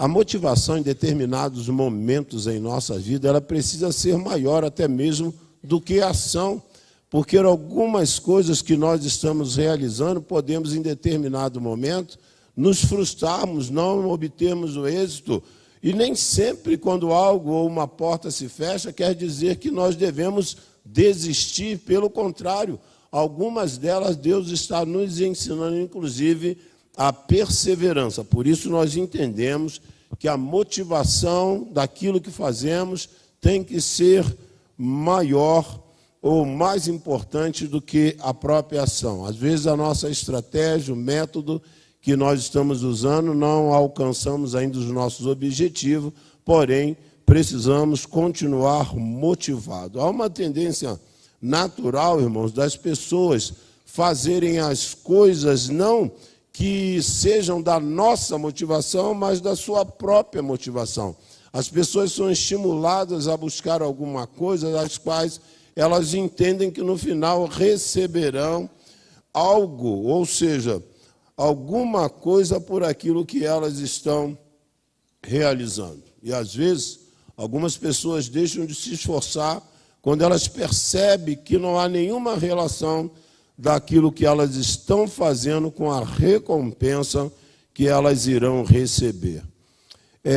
A motivação em determinados momentos em nossa vida, ela precisa ser maior até mesmo do que a ação, porque algumas coisas que nós estamos realizando, podemos em determinado momento nos frustrarmos, não obtermos o êxito, e nem sempre quando algo ou uma porta se fecha, quer dizer que nós devemos desistir, pelo contrário, algumas delas Deus está nos ensinando, inclusive, a perseverança. Por isso nós entendemos que a motivação daquilo que fazemos tem que ser maior ou mais importante do que a própria ação. Às vezes a nossa estratégia, o método que nós estamos usando, não alcançamos ainda os nossos objetivos, porém precisamos continuar motivados. Há uma tendência natural, irmãos, das pessoas fazerem as coisas não que sejam da nossa motivação, mas da sua própria motivação. As pessoas são estimuladas a buscar alguma coisa, das quais elas entendem que no final receberão algo, ou seja, alguma coisa por aquilo que elas estão realizando. E às vezes, algumas pessoas deixam de se esforçar quando elas percebem que não há nenhuma relação daquilo que elas estão fazendo com a recompensa que elas irão receber.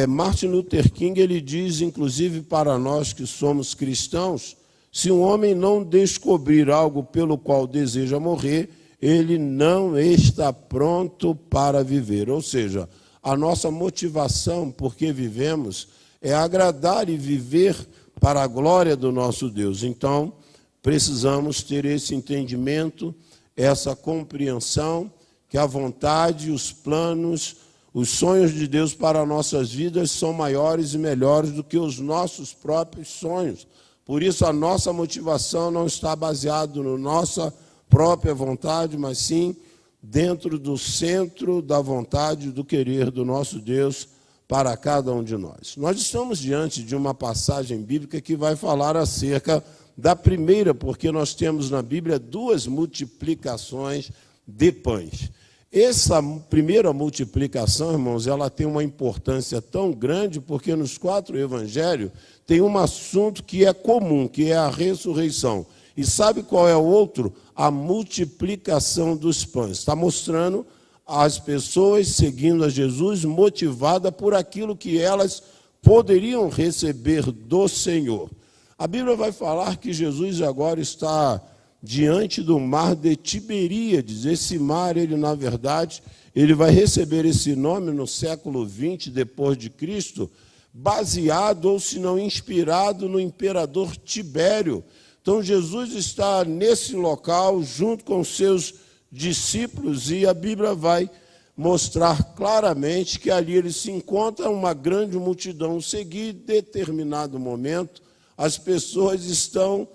Martin Luther King, ele diz, inclusive para nós que somos cristãos, se um homem não descobrir algo pelo qual deseja morrer, ele não está pronto para viver. Ou seja, a nossa motivação por que vivemos é agradar e viver para a glória do nosso Deus. Então, precisamos ter esse entendimento, essa compreensão, que a vontade, os planos, os sonhos de Deus para nossas vidas são maiores e melhores do que os nossos próprios sonhos. Por isso, a nossa motivação não está baseada na nossa própria vontade, mas sim dentro do centro da vontade, do querer do nosso Deus para cada um de nós. Nós estamos diante de uma passagem bíblica que vai falar acerca da primeira, porque nós temos na Bíblia 2 multiplicações de pães. Essa primeira multiplicação, irmãos, ela tem uma importância tão grande, porque nos 4 evangelhos tem um assunto que é comum, que é a ressurreição. E sabe qual é o outro? A multiplicação dos pães. Está mostrando as pessoas seguindo a Jesus, motivadas por aquilo que elas poderiam receber do Senhor. A Bíblia vai falar que Jesus agora está diante do mar de Tiberíades. Esse mar, ele na verdade, ele vai receber esse nome no século 20 depois de Cristo, baseado ou se não inspirado no imperador Tibério. Então Jesus está nesse local junto com seus discípulos e a Bíblia vai mostrar claramente que ali ele se encontra uma grande multidão. Seguir determinado momento, as pessoas estão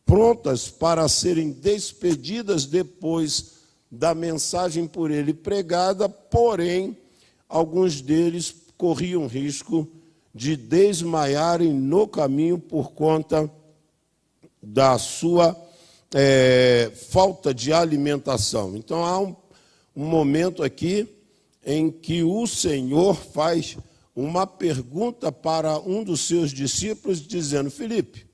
prontas para serem despedidas depois da mensagem por ele pregada, porém, alguns deles corriam risco de desmaiarem no caminho por conta da sua falta de alimentação. Então, há um momento aqui em que o Senhor faz uma pergunta para um dos seus discípulos, dizendo: Filipe,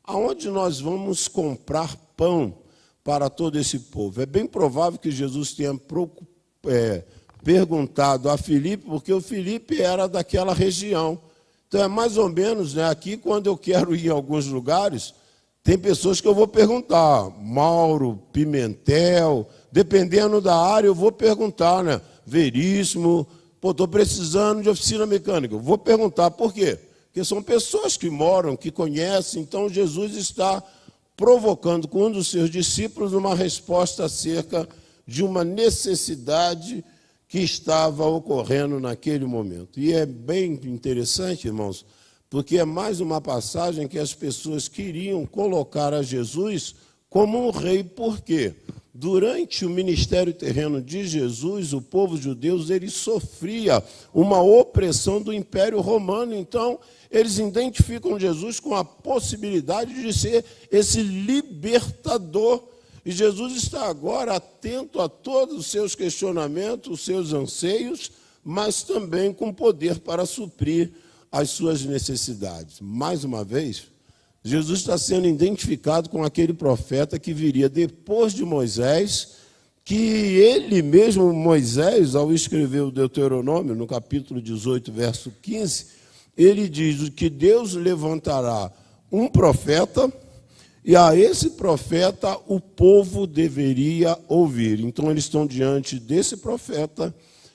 aonde nós vamos comprar pão para todo esse povo? É bem provável que Jesus tenha perguntado a Filipe, porque o Filipe era daquela região. Então, é mais ou menos, aqui, quando eu quero ir em alguns lugares, tem pessoas que eu vou perguntar, Mauro, Pimentel, dependendo da área, eu vou perguntar, Veríssimo, estou precisando de oficina mecânica. Eu vou perguntar por quê? Porque são pessoas que moram, que conhecem. Então, Jesus está provocando com um dos seus discípulos uma resposta acerca de uma necessidade que estava ocorrendo naquele momento. E é bem interessante, irmãos, porque é mais uma passagem que as pessoas queriam colocar a Jesus como um rei. Por quê? Durante o ministério terreno de Jesus, o povo judeu ele sofria uma opressão do Império Romano. Então, eles identificam Jesus com a possibilidade de ser esse libertador. E Jesus está agora atento a todos os seus questionamentos, os seus anseios, mas também com poder para suprir as suas necessidades. Mais uma vez, Jesus está sendo identificado com aquele profeta que viria depois de Moisés, que ele mesmo, Moisés, ao escrever o Deuteronômio, no capítulo 18, verso 15, ele diz que Deus levantará um profeta, e a esse profeta o povo deveria ouvir. Então, eles estão diante desse profeta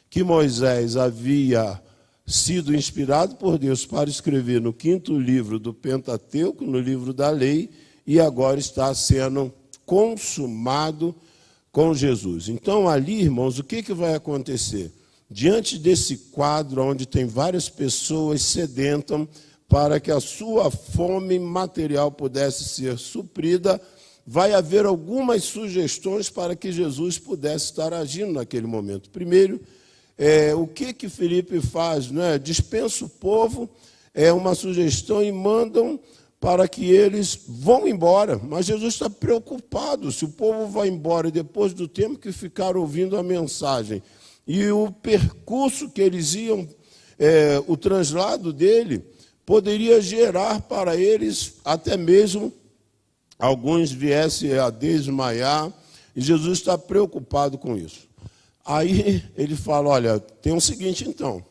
que Moisés havia sido inspirado por Deus para escrever no 5º livro do Pentateuco, no livro da lei, e agora está sendo consumado com Jesus. Então, ali, irmãos, o que vai acontecer? Diante desse quadro, onde tem várias pessoas sedentam para que a sua fome material pudesse ser suprida, vai haver algumas sugestões para que Jesus pudesse estar agindo naquele momento. Primeiro, o que Filipe faz? Não é? Dispensa o povo, é uma sugestão, e mandam para que eles vão embora. Mas Jesus está preocupado se o povo vai embora, e depois do tempo que ficaram ouvindo a mensagem, e o percurso que eles iam, o translado dele, poderia gerar para eles até mesmo alguns viessem a desmaiar, e Jesus está preocupado com isso. Aí ele fala, olha, tem o seguinte então,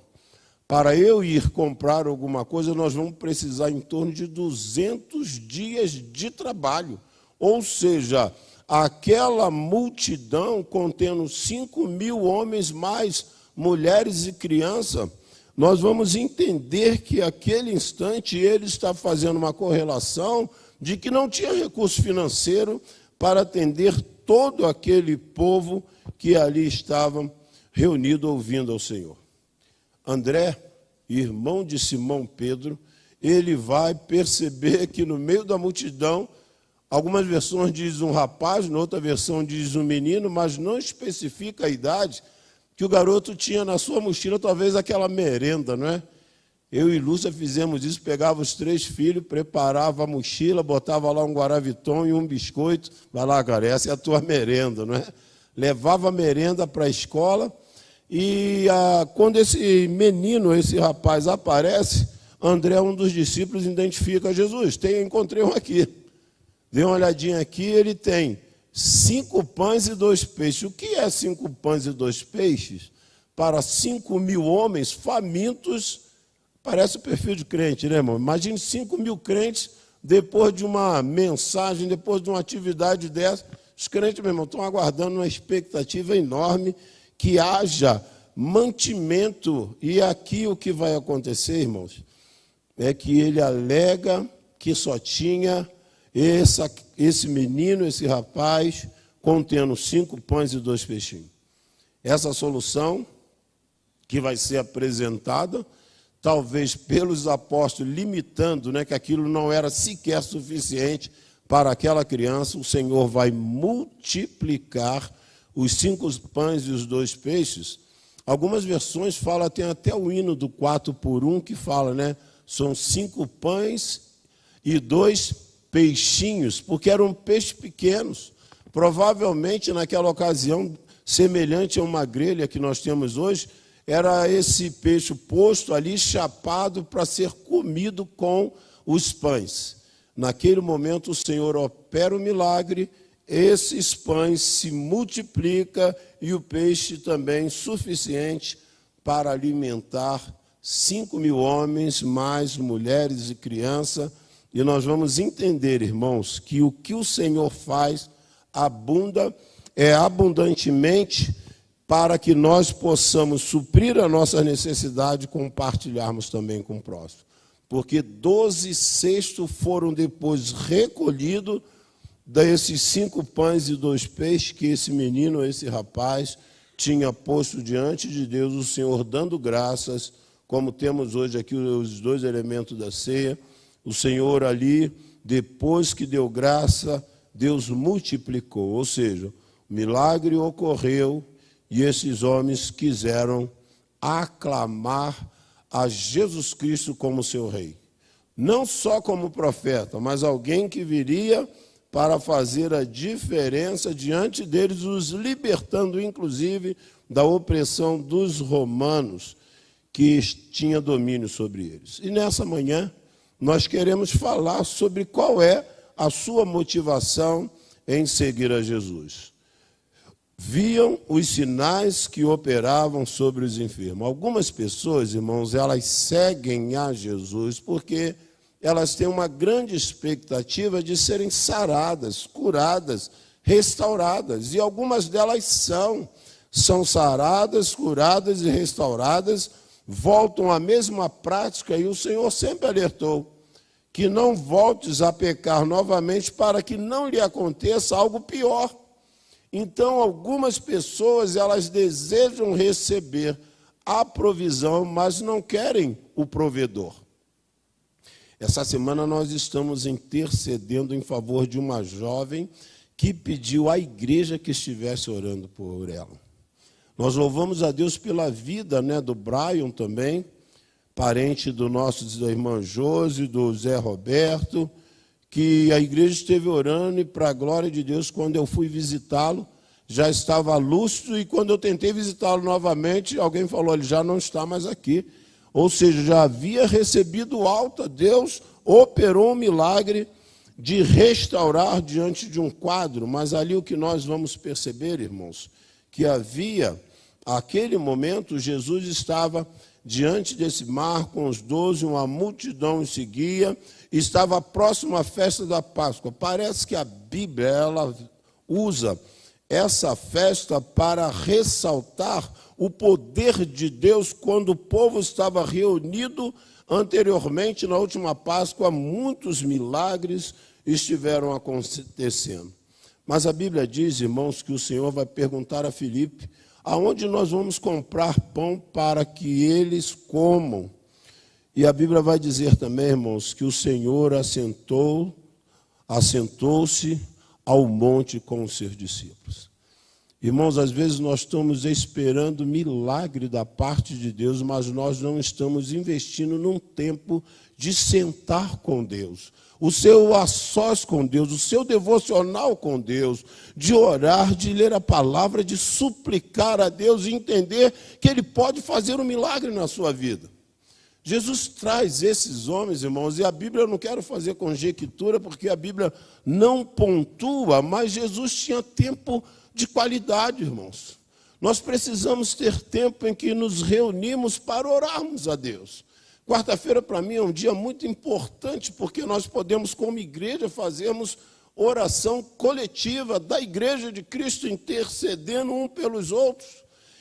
para eu ir comprar alguma coisa, nós vamos precisar em torno de 200 dias de trabalho. Ou seja, aquela multidão contendo 5.000 homens mais mulheres e crianças, nós vamos entender que aquele instante ele está fazendo uma correlação de que não tinha recurso financeiro para atender todo aquele povo que ali estava reunido ouvindo ao Senhor. André, irmão de Simão Pedro, ele vai perceber que no meio da multidão, algumas versões dizem um rapaz, na outra versão diz um menino, mas não especifica a idade, que o garoto tinha na sua mochila talvez aquela merenda, não é? Eu e Lúcia fizemos isso, pegava os 3 filhos, preparava a mochila, botava lá um guaraviton e um biscoito. Vai lá, cara, essa é a tua merenda, não é? Levava a merenda para a escola, e quando esse menino, esse rapaz aparece, André, um dos discípulos, identifica Jesus. Encontrei um aqui. Dê uma olhadinha aqui, ele tem 5 pães e 2 peixes. O que é 5 pães e 2 peixes? Para 5.000 homens famintos. Parece o perfil de crente, né, irmão? Imagine 5.000 crentes, depois de uma mensagem, depois de uma atividade dessa. Os crentes, meu irmão, estão aguardando uma expectativa enorme que haja mantimento. E aqui o que vai acontecer, irmãos, é que ele alega que só tinha esse menino, esse rapaz, contendo 5 pães e 2 peixinhos. Essa solução que vai ser apresentada, talvez pelos apóstolos, limitando, né, que aquilo não era sequer suficiente para aquela criança, o Senhor vai multiplicar os 5 pães e os 2 peixes. Algumas versões falam, tem até o hino do 4 por 1 que fala, né, são 5 pães e 2 peixinhos, porque eram peixes pequenos, provavelmente naquela ocasião, semelhante a uma grelha que nós temos hoje, era esse peixe posto ali, chapado, para ser comido com os pães. Naquele momento, o Senhor opera o milagre, esses pães se multiplicam e o peixe também suficiente para alimentar 5.000 homens, mais mulheres e crianças. E nós vamos entender, irmãos, que o Senhor faz abundantemente para que nós possamos suprir a nossa necessidade e compartilharmos também com o próximo. Porque 12 cestos foram depois recolhidos desses 5 pães e 2 peixes que esse menino, esse rapaz, tinha posto diante de Deus, o Senhor dando graças, como temos hoje aqui os 2 elementos da ceia. O Senhor ali, depois que deu graça, Deus multiplicou, ou seja, o milagre ocorreu e esses homens quiseram aclamar a Jesus Cristo como seu rei. Não só como profeta, mas alguém que viria para fazer a diferença diante deles, os libertando, inclusive, da opressão dos romanos que tinha domínio sobre eles. E nessa manhã nós queremos falar sobre qual é a sua motivação em seguir a Jesus. Viam os sinais que operavam sobre os enfermos. Algumas pessoas, irmãos, elas seguem a Jesus porque elas têm uma grande expectativa de serem saradas, curadas, restauradas. E algumas delas são saradas, curadas e restauradas, voltam à mesma prática, e o Senhor sempre alertou que não voltes a pecar novamente para que não lhe aconteça algo pior. Então, algumas pessoas, elas desejam receber a provisão, mas não querem o provedor. Essa semana nós estamos intercedendo em favor de uma jovem que pediu à igreja que estivesse orando por ela. Nós louvamos a Deus pela vida, do Brian também, parente da irmã Josi, do Zé Roberto, que a igreja esteve orando, e para a glória de Deus, quando eu fui visitá-lo, já estava lúcido, e quando eu tentei visitá-lo novamente, alguém falou, ele já não está mais aqui. Ou seja, já havia recebido alta, Deus operou um milagre de restaurar diante de um quadro, mas ali o que nós vamos perceber, irmãos, que aquele momento, Jesus estava diante desse mar com os 12, uma multidão o seguia, estava próximo à festa da Páscoa. Parece que a Bíblia, ela usa essa festa para ressaltar o poder de Deus quando o povo estava reunido anteriormente, na última Páscoa, muitos milagres estiveram acontecendo. Mas a Bíblia diz, irmãos, que o Senhor vai perguntar a Filipe aonde nós vamos comprar pão para que eles comam. E a Bíblia vai dizer também, irmãos, que o Senhor assentou-se ao monte com os seus discípulos. Irmãos, às vezes nós estamos esperando milagre da parte de Deus, mas nós não estamos investindo num tempo de sentar com Deus. O seu a sós com Deus, o seu devocional com Deus, de orar, de ler a palavra, de suplicar a Deus e entender que Ele pode fazer um milagre na sua vida. Jesus traz esses homens, irmãos, e a Bíblia, eu não quero fazer conjectura, porque a Bíblia não pontua, mas Jesus tinha tempo de qualidade, irmãos. Nós precisamos ter tempo em que nos reunimos para orarmos a Deus. Quarta-feira, para mim, é um dia muito importante, porque nós podemos, como igreja, fazermos oração coletiva da Igreja de Cristo, intercedendo um pelos outros.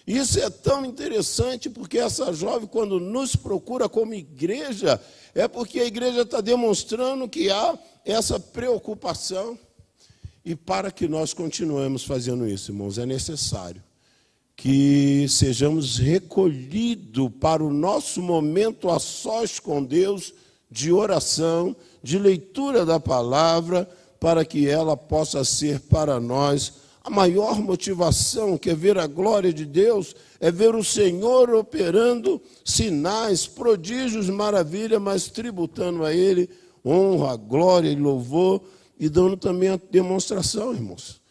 Isso é tão interessante, porque essa jovem, quando nos procura como igreja, é porque a igreja está demonstrando que há essa preocupação. E para que nós continuemos fazendo isso, irmãos, é necessário que sejamos recolhidos para o nosso momento a sós com Deus, de oração, de leitura da palavra, para que ela possa ser para nós a maior motivação, que é ver a glória de Deus, é ver o Senhor operando sinais, prodígios, maravilha, mas tributando a Ele honra, glória e louvor, e dando também a demonstração, irmãos,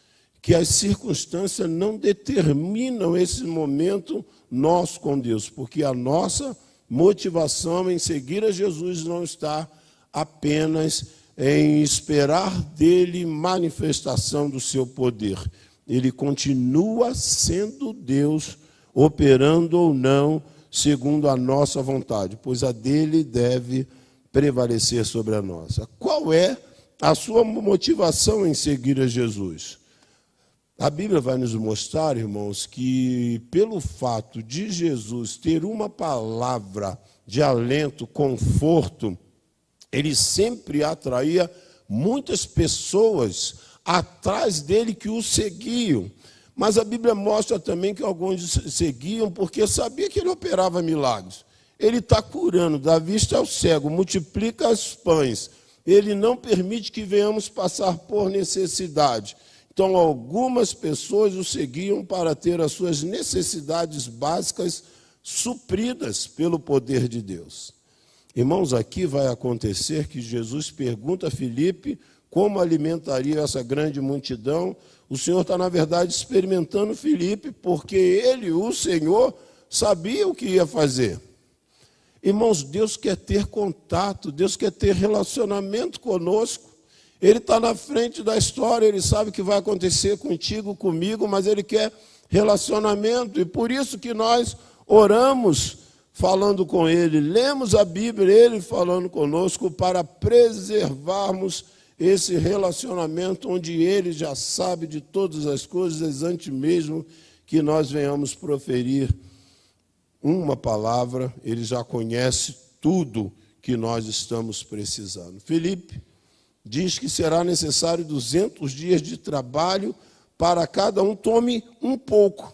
que as circunstâncias não determinam esse momento nosso com Deus, porque a nossa motivação em seguir a Jesus não está apenas em esperar dele manifestação do seu poder. Ele continua sendo Deus, operando ou não, segundo a nossa vontade, pois a dele deve prevalecer sobre a nossa. Qual é a sua motivação em seguir a Jesus? A Bíblia vai nos mostrar, irmãos, que pelo fato de Jesus ter uma palavra de alento, conforto, ele sempre atraía muitas pessoas atrás dele que o seguiam. Mas a Bíblia mostra também que alguns seguiam porque sabia que ele operava milagres. Ele está curando, dá vista ao cego, multiplica os pães. Ele não permite que venhamos passar por necessidade. Então, algumas pessoas o seguiam para ter as suas necessidades básicas supridas pelo poder de Deus. Irmãos, aqui vai acontecer que Jesus pergunta a Filipe como alimentaria essa grande multidão. O Senhor está, na verdade, experimentando Filipe, porque ele, o Senhor, sabia o que ia fazer. Irmãos, Deus quer ter contato, Deus quer ter relacionamento conosco. Ele está na frente da história, Ele sabe o que vai acontecer contigo, comigo, mas Ele quer relacionamento. E por isso que nós oramos falando com Ele, lemos a Bíblia, Ele falando conosco, para preservarmos esse relacionamento onde Ele já sabe de todas as coisas, antes mesmo que nós venhamos proferir uma palavra, Ele já conhece tudo que nós estamos precisando. Filipe diz que será necessário 200 dias de trabalho para cada um tome um pouco.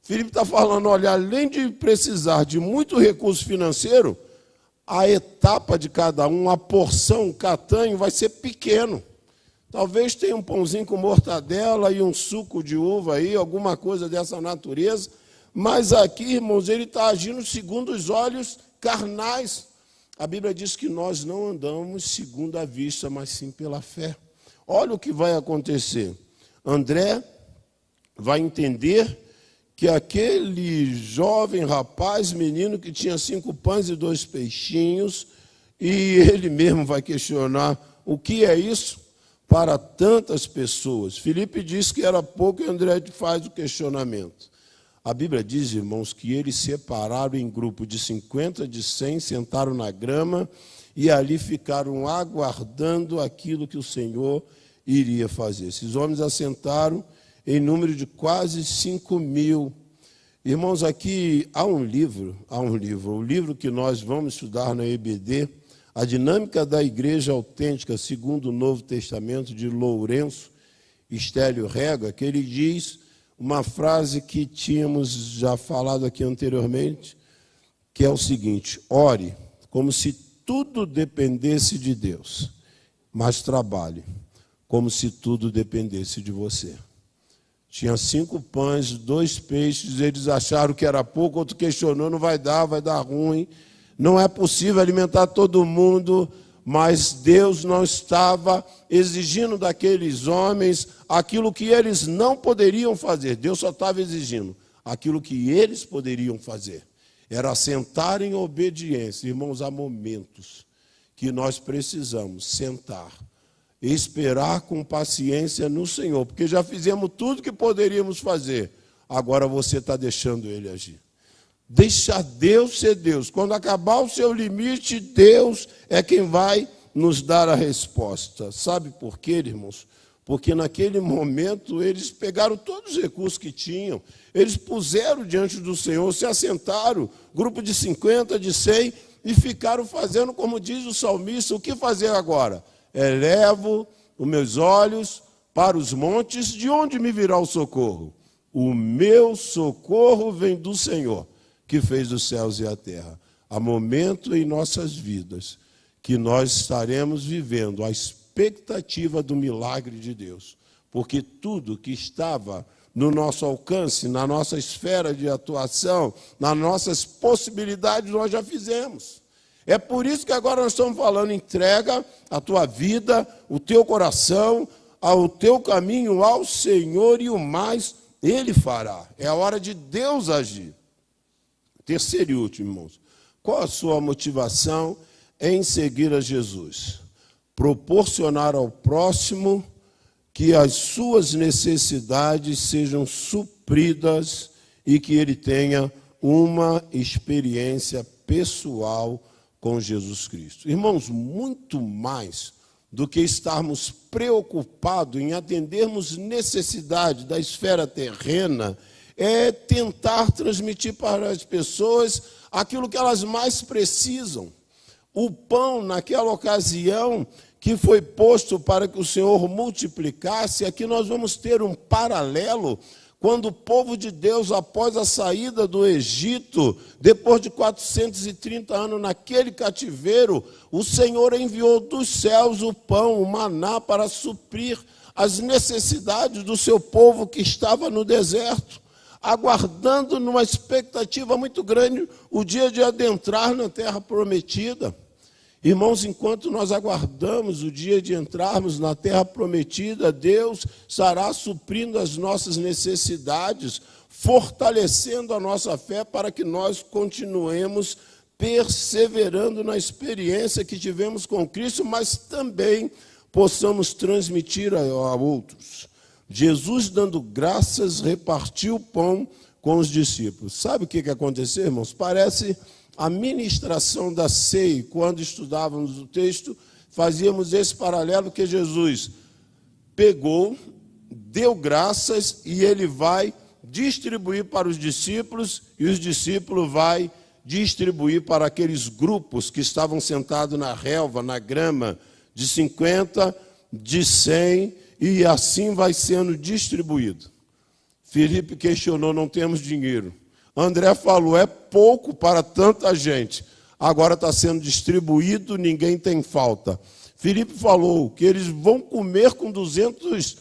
Filipe está falando, olha, além de precisar de muito recurso financeiro, a etapa de cada um, a porção, o catanho, vai ser pequeno. Talvez tenha um pãozinho com mortadela e um suco de uva aí, alguma coisa dessa natureza, mas aqui, irmãos, ele está agindo segundo os olhos carnais. A Bíblia diz que nós não andamos segundo a vista, mas sim pela fé. Olha o que vai acontecer. André vai entender que aquele jovem rapaz, menino, que tinha 5 pães e 2 peixinhos, e ele mesmo vai questionar o que é isso para tantas pessoas. Filipe diz que era pouco e André faz o questionamento. A Bíblia diz, irmãos, que eles separaram em grupo de 50, de 100, sentaram na grama e ali ficaram aguardando aquilo que o Senhor iria fazer. Esses homens assentaram em número de quase 5.000. Irmãos, aqui há um livro, o livro que nós vamos estudar na EBD, A Dinâmica da Igreja Autêntica, segundo o Novo Testamento, de Lourenço Estélio Rega, que ele diz uma frase que tínhamos já falado aqui anteriormente, que é o seguinte: ore como se tudo dependesse de Deus, mas trabalhe como se tudo dependesse de você. Tinha 5 pães, 2 peixes, eles acharam que era pouco, outro questionou, não vai dar ruim, não é possível alimentar todo mundo, mas Deus não estava exigindo daqueles homens aquilo que eles não poderiam fazer. Deus só estava exigindo aquilo que eles poderiam fazer. Era sentar em obediência. Irmãos, há momentos que nós precisamos sentar, esperar com paciência no Senhor, porque já fizemos tudo que poderíamos fazer. Agora você está deixando Ele agir. Deixa Deus ser Deus. Quando acabar o seu limite, Deus é quem vai nos dar a resposta. Sabe por quê, irmãos? Porque naquele momento eles pegaram todos os recursos que tinham, eles puseram diante do Senhor, se assentaram, grupo de 50, de 100, e ficaram fazendo, como diz o salmista, o que fazer agora? Elevo os meus olhos para os montes, de onde me virá o socorro? O meu socorro vem do Senhor, que fez os céus e a terra. Há momento em nossas vidas que nós estaremos vivendo a expectativa do milagre de Deus, porque tudo que estava no nosso alcance, na nossa esfera de atuação, nas nossas possibilidades, nós já fizemos. É por isso que agora nós estamos falando, entrega a tua vida, o teu coração, ao teu caminho ao Senhor, e o mais Ele fará. É a hora de Deus agir. Terceiro e último, irmãos. Qual a sua motivação em seguir a Jesus? Proporcionar ao próximo que as suas necessidades sejam supridas e que ele tenha uma experiência pessoal com Jesus Cristo. Irmãos, muito mais do que estarmos preocupados em atendermos necessidade da esfera terrena, é tentar transmitir para as pessoas aquilo que elas mais precisam. O pão, naquela ocasião, que foi posto para que o Senhor multiplicasse, aqui nós vamos ter um paralelo, quando o povo de Deus, após a saída do Egito, depois de 430 anos naquele cativeiro, o Senhor enviou dos céus o pão, o maná, para suprir as necessidades do seu povo que estava no deserto, aguardando numa expectativa muito grande o dia de adentrar na terra prometida. Irmãos, enquanto nós aguardamos o dia de entrarmos na terra prometida, Deus estará suprindo as nossas necessidades, fortalecendo a nossa fé para que nós continuemos perseverando na experiência que tivemos com Cristo, mas também possamos transmitir a outros. Jesus, dando graças, repartiu o pão com os discípulos. Sabe o que aconteceu, irmãos? Parece a ministração da ceia. Quando estudávamos o texto, fazíamos esse paralelo que Jesus pegou, deu graças e ele vai distribuir para os discípulos e os discípulos vai distribuir para aqueles grupos que estavam sentados na relva, na grama, de 50, de 100, e assim vai sendo distribuído. Filipe questionou, não temos dinheiro. André falou, é pouco para tanta gente. Agora está sendo distribuído, ninguém tem falta. Filipe falou que eles vão comer com 200,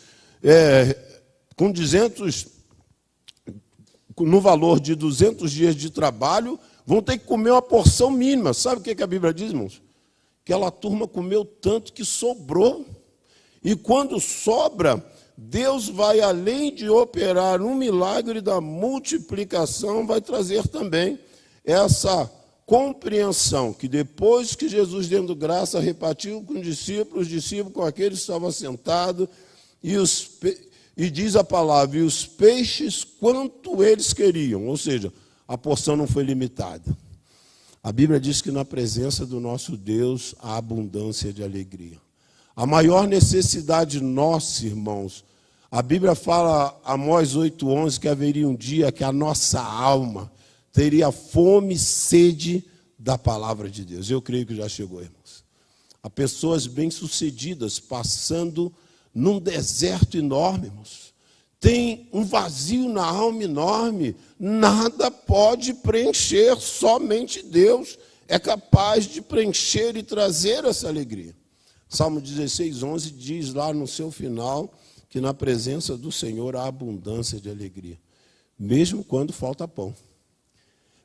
no valor de 200 dias de trabalho, vão ter que comer uma porção mínima. Sabe o que a Bíblia diz, irmãos? Aquela turma comeu tanto que sobrou. E quando sobra, Deus vai, além de operar um milagre da multiplicação, vai trazer também essa compreensão, que depois que Jesus, dando graça, repartiu com os discípulos com aqueles que estavam sentados, e diz a palavra, e os peixes quanto eles queriam, ou seja, a porção não foi limitada. A Bíblia diz que na presença do nosso Deus há abundância de alegria. A maior necessidade nossa, irmãos, a Bíblia fala, Amós 8:11, que haveria um dia que a nossa alma teria fome e sede da palavra de Deus. Eu creio que já chegou, irmãos. Há pessoas bem-sucedidas passando num deserto enorme, irmãos. Tem um vazio na alma enorme. Nada pode preencher, somente Deus é capaz de preencher e trazer essa alegria. Salmo 16:11 diz lá no seu final que na presença do Senhor há abundância de alegria, mesmo quando falta pão,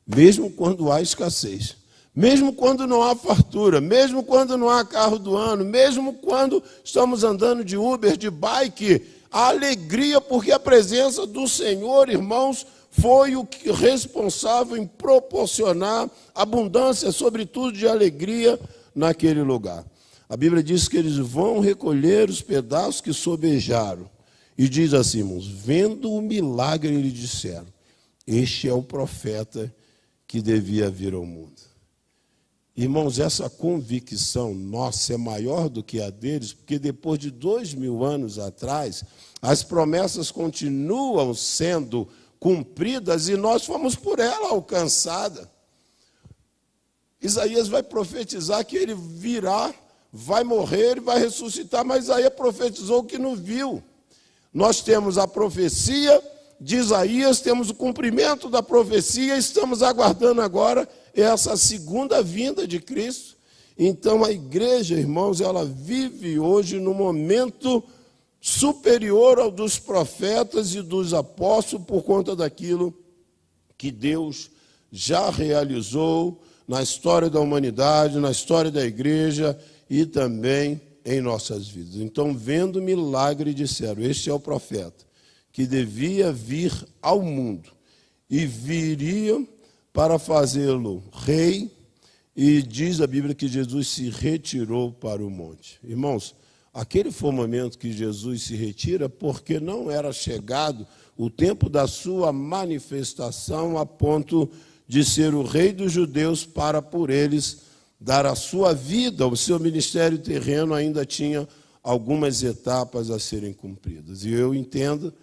mesmo quando há escassez, mesmo quando não há fartura, mesmo quando não há carro do ano, mesmo quando estamos andando de Uber, de bike, há alegria, porque a presença do Senhor, irmãos, foi o responsável em proporcionar abundância, sobretudo de alegria, naquele lugar. A Bíblia diz que eles vão recolher os pedaços que sobejaram. E diz assim, irmãos, vendo o milagre, eles disseram, este é o profeta que devia vir ao mundo. Irmãos, essa convicção nossa é maior do que a deles, porque depois de 2000 anos atrás, as promessas continuam sendo cumpridas e nós fomos por ela alcançada. Isaías vai profetizar que ele virá, vai morrer e vai ressuscitar, mas Isaías profetizou que não viu. Nós temos a profecia de Isaías, temos o cumprimento da profecia, estamos aguardando agora essa segunda vinda de Cristo. Então a igreja, irmãos, ela vive hoje num momento superior ao dos profetas e dos apóstolos por conta daquilo que Deus já realizou na história da humanidade, na história da igreja e também em nossas vidas. Então, vendo o milagre, disseram, este é o profeta que devia vir ao mundo e viria para fazê-lo rei, e diz a Bíblia que Jesus se retirou para o monte. Irmãos, aquele foi o momento que Jesus se retira porque não era chegado o tempo da sua manifestação a ponto de ser o rei dos judeus para por eles dar a sua vida. O seu ministério terreno ainda tinha algumas etapas a serem cumpridas. E eu entendo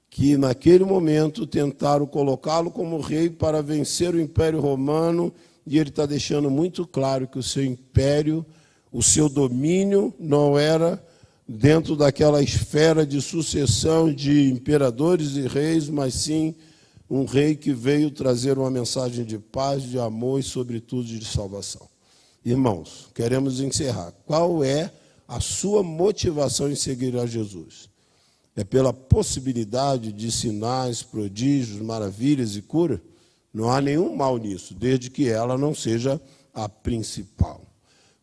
que naquele momento tentaram colocá-lo como rei para vencer o Império Romano, e ele está deixando muito claro que o seu império, o seu domínio não era dentro daquela esfera de sucessão de imperadores e reis, mas sim um rei que veio trazer uma mensagem de paz, de amor e, sobretudo, de salvação. Irmãos, queremos encerrar. Qual é a sua motivação em seguir a Jesus? É pela possibilidade de sinais, prodígios, maravilhas e cura? Não há nenhum mal nisso, desde que ela não seja a principal.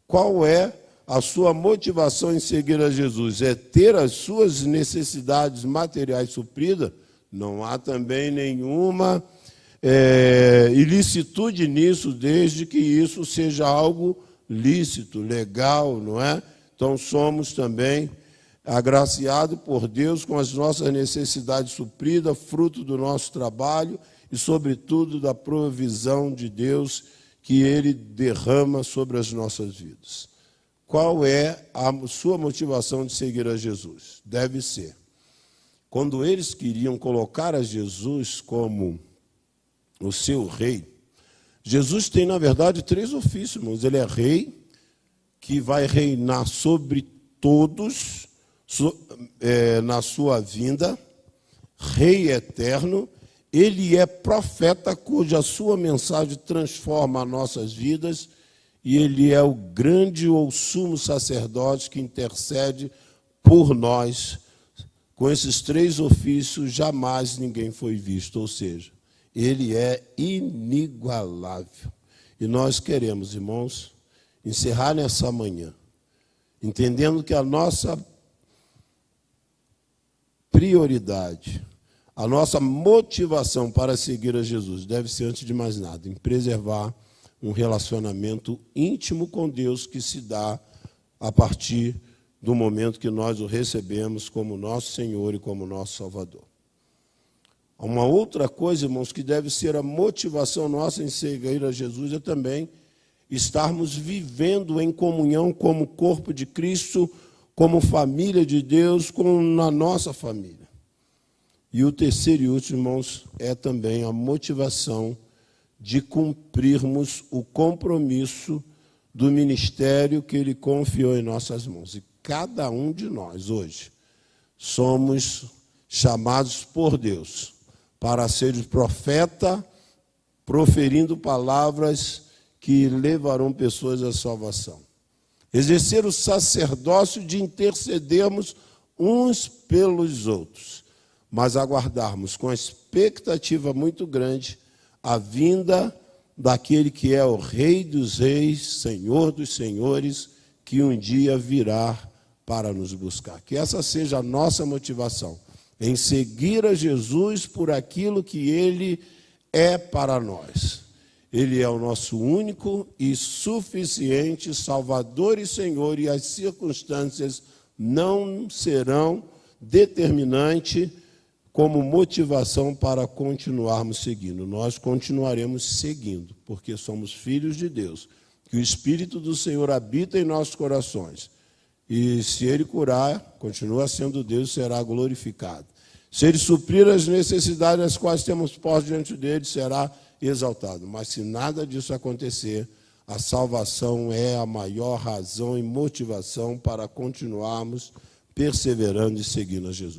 Qual é a sua motivação em seguir a Jesus? É ter as suas necessidades materiais supridas? Não há também nenhuma ilicitude nisso, desde que isso seja algo lícito, legal, não é? Então, somos também agraciados por Deus com as nossas necessidades supridas, fruto do nosso trabalho e, sobretudo, da provisão de Deus que Ele derrama sobre as nossas vidas. Qual é a sua motivação de seguir a Jesus? Deve ser, quando eles queriam colocar a Jesus como o seu rei, Jesus tem, na verdade, 3 ofícios, irmãos. Ele é rei, que vai reinar sobre todos na sua vinda, rei eterno. Ele é profeta, cuja sua mensagem transforma as nossas vidas, e ele é o grande ou sumo sacerdote que intercede por nós. Com esses 3 ofícios, jamais ninguém foi visto, ou seja, ele é inigualável. E nós queremos, irmãos, encerrar nessa manhã, entendendo que a nossa prioridade, a nossa motivação para seguir a Jesus deve ser, antes de mais nada, em preservar um relacionamento íntimo com Deus que se dá a partir do momento que nós o recebemos como nosso Senhor e como nosso Salvador. Uma outra coisa, irmãos, que deve ser a motivação nossa em seguir a Jesus é também estarmos vivendo em comunhão como corpo de Cristo, como família de Deus, na nossa família. E o terceiro e último, irmãos, é também a motivação de cumprirmos o compromisso do ministério que Ele confiou em nossas mãos. E cada um de nós, hoje, somos chamados por Deus para ser profeta, proferindo palavras que levarão pessoas à salvação. Exercer o sacerdócio de intercedermos uns pelos outros, mas aguardarmos com expectativa muito grande a vinda daquele que é o Rei dos Reis, Senhor dos Senhores, que um dia virá para nos buscar. Que essa seja a nossa motivação, em seguir a Jesus por aquilo que Ele é para nós. Ele é o nosso único e suficiente Salvador e Senhor, e as circunstâncias não serão determinantes como motivação para continuarmos seguindo. Nós continuaremos seguindo, porque somos filhos de Deus, que o Espírito do Senhor habita em nossos corações. E se Ele curar, continua sendo Deus, será glorificado. Se Ele suprir as necessidades as quais temos posto diante dEle, será exaltado. Mas se nada disso acontecer, a salvação é a maior razão e motivação para continuarmos perseverando e seguindo a Jesus.